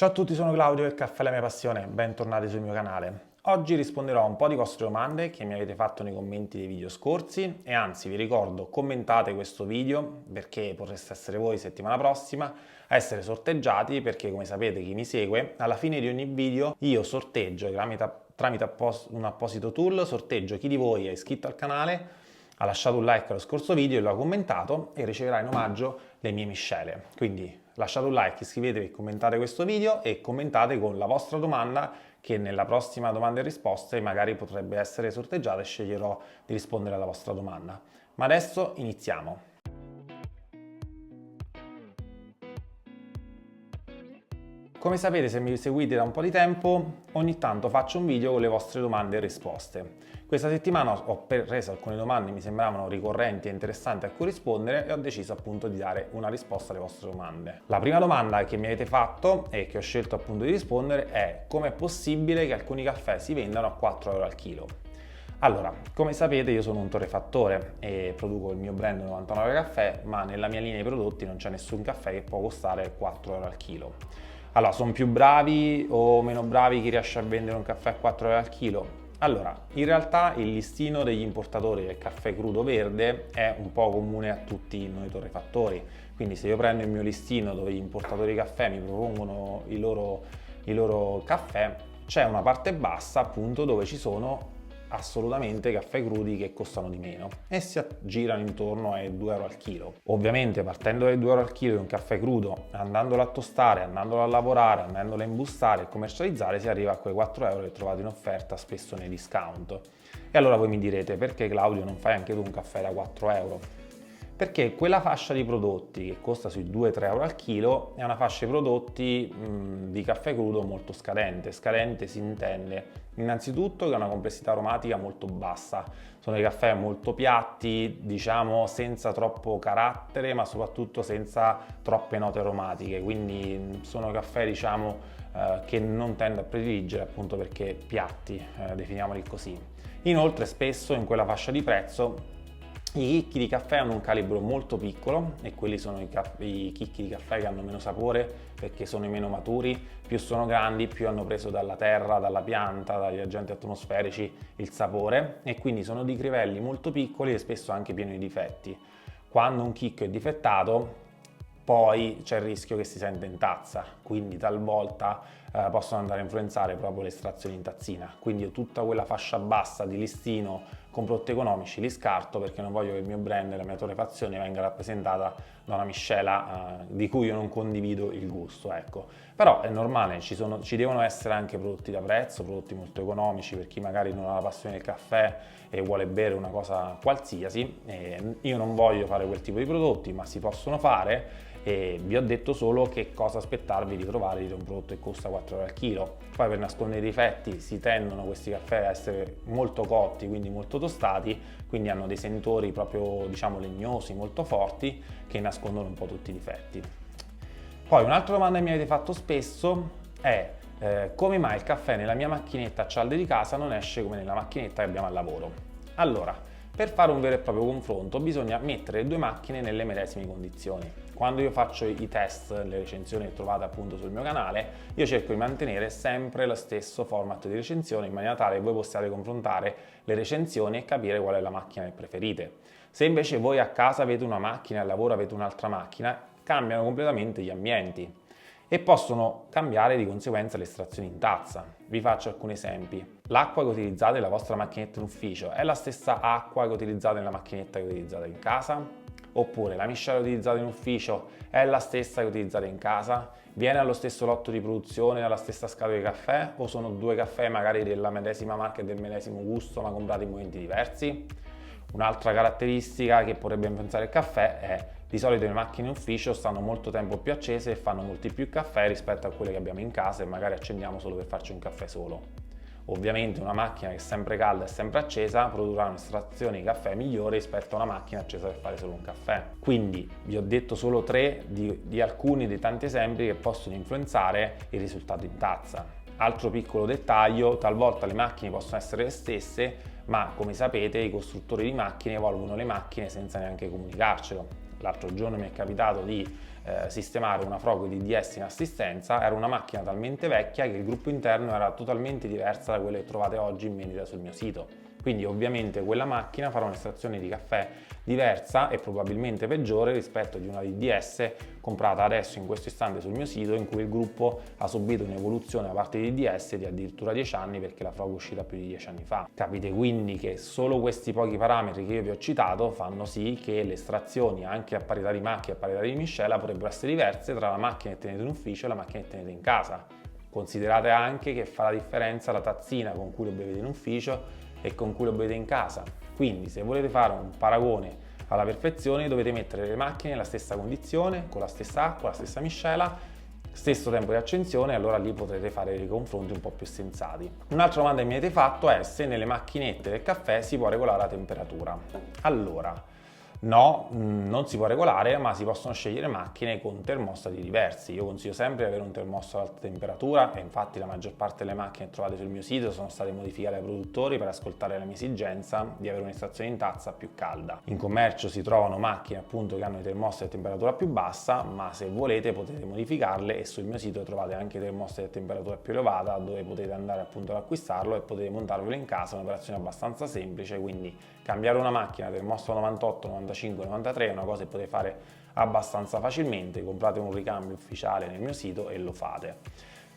Ciao a tutti, sono Claudio e il caffè è la mia passione, bentornati sul mio canale. Oggi risponderò a un po' di vostre domande che mi avete fatto nei commenti dei video scorsi e anzi vi ricordo commentate questo video perché potreste essere voi settimana prossima a essere sorteggiati perché come sapete chi mi segue alla fine di ogni video io sorteggio tramite un apposito tool, sorteggio chi di voi è iscritto al canale, ha lasciato un like allo scorso video e lo ha commentato e riceverà in omaggio le mie miscele. Quindi lasciate un like, iscrivetevi, commentate questo video e commentate con la vostra domanda che nella prossima domanda e risposte magari potrebbe essere sorteggiata e sceglierò di rispondere alla vostra domanda. Ma adesso iniziamo. Come sapete, se mi seguite da un po' di tempo, ogni tanto faccio un video con le vostre domande e risposte. Questa settimana ho preso alcune domande che mi sembravano ricorrenti e interessanti a cui rispondere e ho deciso appunto di dare una risposta alle vostre domande. La prima domanda che mi avete fatto e che ho scelto appunto di rispondere è: com'è possibile che alcuni caffè si vendano a 4 euro al chilo? Allora, come sapete io sono un torrefattore e produco il mio brand 99 Caffè, ma nella mia linea di prodotti non c'è nessun caffè che può costare 4 euro al chilo. Allora, sono più bravi o meno bravi chi riesce a vendere un caffè a 4 euro al chilo? Allora, in realtà il listino degli importatori del caffè crudo verde è un po' comune a tutti noi torrefattori, quindi se io prendo il mio listino dove gli importatori di caffè mi propongono i loro caffè, c'è una parte bassa appunto dove ci sono assolutamente caffè crudi che costano di meno e si aggirano intorno ai 2 euro al chilo. Ovviamente partendo dai 2 euro al chilo di un caffè crudo, andandolo a tostare, andandolo a lavorare, andandolo a imbustare e commercializzare, si arriva a quei 4 euro che trovate in offerta spesso nei discount. E allora voi mi direte: perché Claudio non fai anche tu un caffè da 4 euro? Perché quella fascia di prodotti che costa sui 2-3 euro al chilo è una fascia di prodotti di caffè crudo molto scadente. Scadente si intende innanzitutto che ha una complessità aromatica molto bassa, sono dei caffè molto piatti, diciamo senza troppo carattere ma soprattutto senza troppe note aromatiche, quindi sono caffè diciamo che non tendo a prediligere appunto perché piatti, definiamoli così. Inoltre spesso in quella fascia di prezzo i chicchi di caffè hanno un calibro molto piccolo e quelli sono i chicchi di caffè che hanno meno sapore perché sono i meno maturi, più sono grandi, più hanno preso dalla terra, dalla pianta, dagli agenti atmosferici il sapore e quindi sono di crivelli molto piccoli e spesso anche pieni di difetti. Quando un chicco è difettato poi c'è il rischio che si sente in tazza, quindi talvolta possono andare a influenzare proprio l'estrazione in tazzina. Quindi io tutta quella fascia bassa di listino con prodotti economici li scarto perché non voglio che il mio brand e la mia torrefazione venga rappresentata da una miscela di cui io non condivido il gusto, ecco. Però è normale, ci devono essere anche prodotti da prezzo, prodotti molto economici per chi magari non ha la passione del caffè e vuole bere una cosa qualsiasi. Io non voglio fare quel tipo di prodotti, ma si possono fare e vi ho detto solo che cosa aspettarvi di trovare di un prodotto che costa 4 euro al chilo. Poi per nascondere i difetti si tendono questi caffè a essere molto cotti, quindi molto tostati, quindi hanno dei sentori proprio diciamo legnosi, molto forti, che nascondono un po' tutti i difetti. Poi un'altra domanda che mi avete fatto spesso è come mai il caffè nella mia macchinetta a cialde di casa non esce come nella macchinetta che abbiamo al lavoro? Allora, per fare un vero e proprio confronto bisogna mettere le due macchine nelle medesime condizioni. Quando io faccio i test, le recensioni che trovate appunto sul mio canale, io cerco di mantenere sempre lo stesso format di recensione in maniera tale che voi possiate confrontare le recensioni e capire qual è la macchina che preferite. Se invece voi a casa avete una macchina e al lavoro avete un'altra macchina, cambiano completamente gli ambienti e possono cambiare di conseguenza le estrazioni in tazza. Vi faccio alcuni esempi. L'acqua che utilizzate nella vostra macchinetta in ufficio è la stessa acqua che utilizzate nella macchinetta che utilizzate in casa? Oppure la miscela utilizzata in ufficio è la stessa che utilizzate in casa? Viene allo stesso lotto di produzione, alla stessa scatola di caffè? O sono due caffè magari della medesima marca e del medesimo gusto ma comprati in momenti diversi? Un'altra caratteristica che potrebbe influenzare il caffè è: di solito le macchine in ufficio stanno molto tempo più accese e fanno molti più caffè rispetto a quelle che abbiamo in casa e magari accendiamo solo per farci un caffè solo. Ovviamente una macchina che è sempre calda e sempre accesa produrrà un'estrazione di caffè migliore rispetto a una macchina accesa per fare solo un caffè. Quindi vi ho detto solo tre di alcuni dei tanti esempi che possono influenzare il risultato in tazza. Altro piccolo dettaglio: talvolta le macchine possono essere le stesse, ma come sapete i costruttori di macchine evolvono le macchine senza neanche comunicarcelo. L'altro giorno mi è capitato di sistemare una Frogo DDS in assistenza. Era una macchina talmente vecchia che il gruppo interno era totalmente diversa da quelle che trovate oggi in vendita sul mio sito. Quindi ovviamente quella macchina farà un'estrazione di caffè diversa e probabilmente peggiore rispetto di una DDS comprata adesso in questo istante sul mio sito, in cui il gruppo ha subito un'evoluzione da parte di DDS di addirittura 10 anni, perché la Frogo è uscita più di 10 anni fa. Capite quindi che solo questi pochi parametri che io vi ho citato fanno sì che le estrazioni, anche a parità di macchina e a parità di miscela, potrebbero essere diverse tra la macchina che tenete in ufficio e la macchina che tenete in casa. Considerate anche che fa la differenza la tazzina con cui lo bevete in ufficio e con cui lo bevete in casa. Quindi se volete fare un paragone alla perfezione dovete mettere le macchine nella stessa condizione, con la stessa acqua, la stessa miscela, stesso tempo di accensione, e allora lì potrete fare dei confronti un po' più sensati. Un'altra domanda che mi avete fatto è se nelle macchinette del caffè si può regolare la temperatura. Allora, no, non si può regolare, ma si possono scegliere macchine con termostati diversi. Io consiglio sempre di avere un termostato ad alta temperatura, e infatti la maggior parte delle macchine che trovate sul mio sito sono state modificate dai produttori per ascoltare la mia esigenza di avere un'estrazione in tazza più calda. In commercio si trovano macchine appunto che hanno i termostati a temperatura più bassa, ma se volete potete modificarle, e sul mio sito trovate anche termostati a temperatura più elevata, dove potete andare appunto ad acquistarlo e potete montarvelo in casa. È un'operazione abbastanza semplice, quindi cambiare una macchina termostato 98, 95, 93 è una cosa che potete fare abbastanza facilmente. Comprate un ricambio ufficiale nel mio sito e lo fate.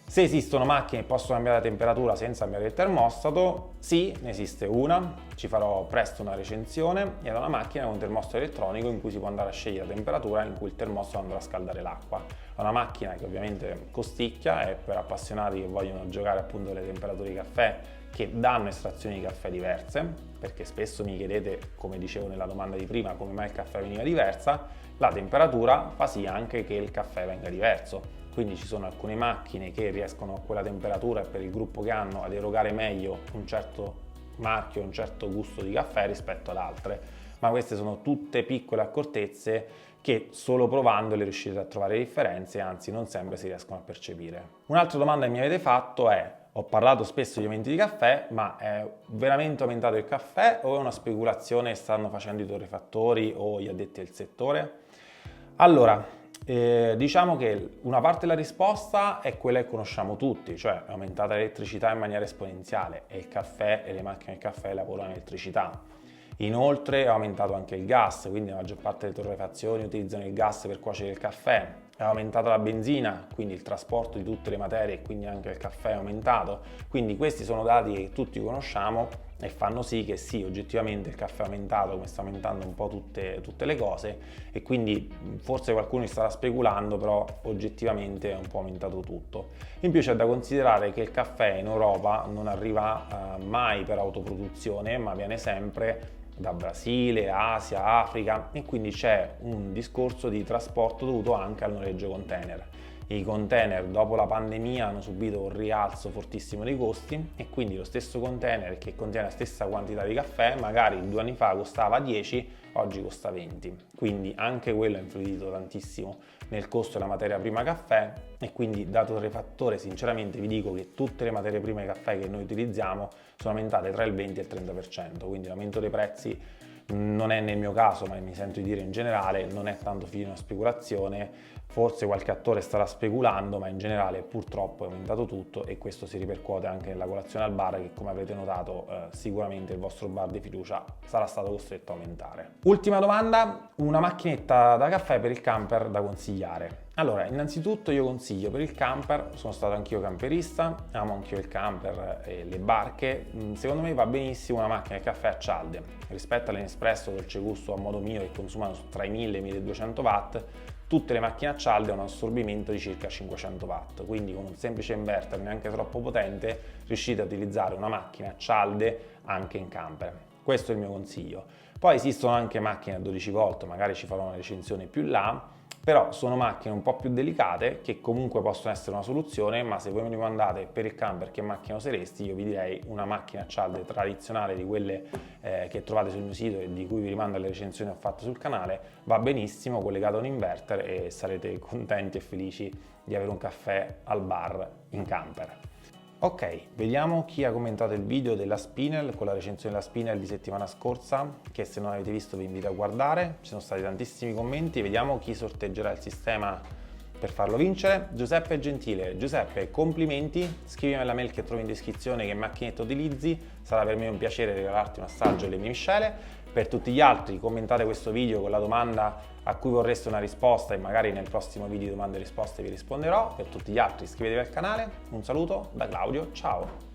Se esistono macchine che possono cambiare la temperatura senza cambiare il termostato, sì, ne esiste una, ci farò presto una recensione, ed è una macchina con un termostato elettronico in cui si può andare a scegliere la temperatura in cui il termostato andrà a scaldare l'acqua. È una macchina che ovviamente costicchia, è per appassionati che vogliono giocare appunto alle temperature di caffè, che danno estrazioni di caffè diverse, perché spesso mi chiedete, come dicevo nella domanda di prima, come mai il caffè veniva diversa. La temperatura fa sì anche che il caffè venga diverso. Quindi ci sono alcune macchine che riescono a quella temperatura e per il gruppo che hanno ad erogare meglio un certo marchio, un certo gusto di caffè rispetto ad altre, ma queste sono tutte piccole accortezze che solo provandole riuscite a trovare differenze, anzi non sempre si riescono a percepire. Un'altra domanda che mi avete fatto è: ho parlato spesso di aumenti di caffè, ma è veramente aumentato il caffè o è una speculazione che stanno facendo i torrefattori o gli addetti al settore? Allora, diciamo che una parte della risposta è quella che conosciamo tutti, cioè è aumentata l'elettricità in maniera esponenziale e il caffè e le macchine del caffè lavorano all'elettricità. Inoltre è aumentato anche il gas, quindi la maggior parte delle torrefazioni utilizzano il gas per cuocere il caffè. È aumentata la benzina, quindi il trasporto di tutte le materie e quindi anche il caffè è aumentato. Quindi questi sono dati che tutti conosciamo e fanno sì che sì, oggettivamente il caffè è aumentato, come sta aumentando un po' tutte le cose, e quindi forse qualcuno starà speculando, però oggettivamente è un po' aumentato tutto. In più c'è da considerare che il caffè in Europa non arriva mai per autoproduzione, ma viene sempre da Brasile, Asia, Africa, e quindi c'è un discorso di trasporto dovuto anche al noleggio container. I container dopo la pandemia hanno subito un rialzo fortissimo dei costi, e quindi lo stesso container che contiene la stessa quantità di caffè magari 2 anni fa costava 10, oggi costa 20. Quindi anche quello ha influito tantissimo nel costo della materia prima caffè, e quindi da torrefattore sinceramente vi dico che tutte le materie prime caffè che noi utilizziamo sono aumentate tra il 20 e il 30%, quindi l'aumento dei prezzi non è nel mio caso, ma mi sento di dire in generale, non è tanto figlio di una speculazione. Forse qualche attore starà speculando, ma in generale purtroppo è aumentato tutto, e questo si ripercuote anche nella colazione al bar, che come avrete notato sicuramente il vostro bar di fiducia sarà stato costretto a aumentare. Ultima domanda: una macchinetta da caffè per il camper da consigliare. Allora, innanzitutto io consiglio per il camper, sono stato anch'io camperista, amo anch'io il camper e le barche, secondo me va benissimo una macchina di caffè a cialde. Rispetto all'Nespresso dolce gusto a modo mio, che consumano tra i 1000 e i 1200 watt, tutte le macchine a cialde hanno un assorbimento di circa 500 watt, quindi con un semplice inverter neanche troppo potente riuscite a utilizzare una macchina a cialde anche in camper. Questo è il mio consiglio. Poi esistono anche macchine a 12 volt, magari ci farò una recensione più là, però sono macchine un po' più delicate che comunque possono essere una soluzione, ma se voi mi domandate per il camper che macchina useresti, io vi direi una macchina a cialde tradizionale di quelle che trovate sul mio sito e di cui vi rimando alle recensioni che ho fatto sul canale. Va benissimo, collegato a un inverter, e sarete contenti e felici di avere un caffè al bar in camper. Ok, vediamo chi ha commentato il video della Spinel con la recensione della Spinel di settimana scorsa, che se non avete visto vi invito a guardare. Ci sono stati tantissimi commenti, vediamo chi sorteggerà il sistema per farlo vincere. Giuseppe Gentile. Giuseppe, complimenti, scrivimi alla mail che trovi in descrizione che macchinetta utilizzi, sarà per me un piacere regalarti un assaggio delle mie miscele. Per tutti gli altri commentate questo video con la domanda a cui vorreste una risposta e magari nel prossimo video di domande e risposte vi risponderò. Per tutti gli altri iscrivetevi al canale. Un saluto da Claudio, ciao!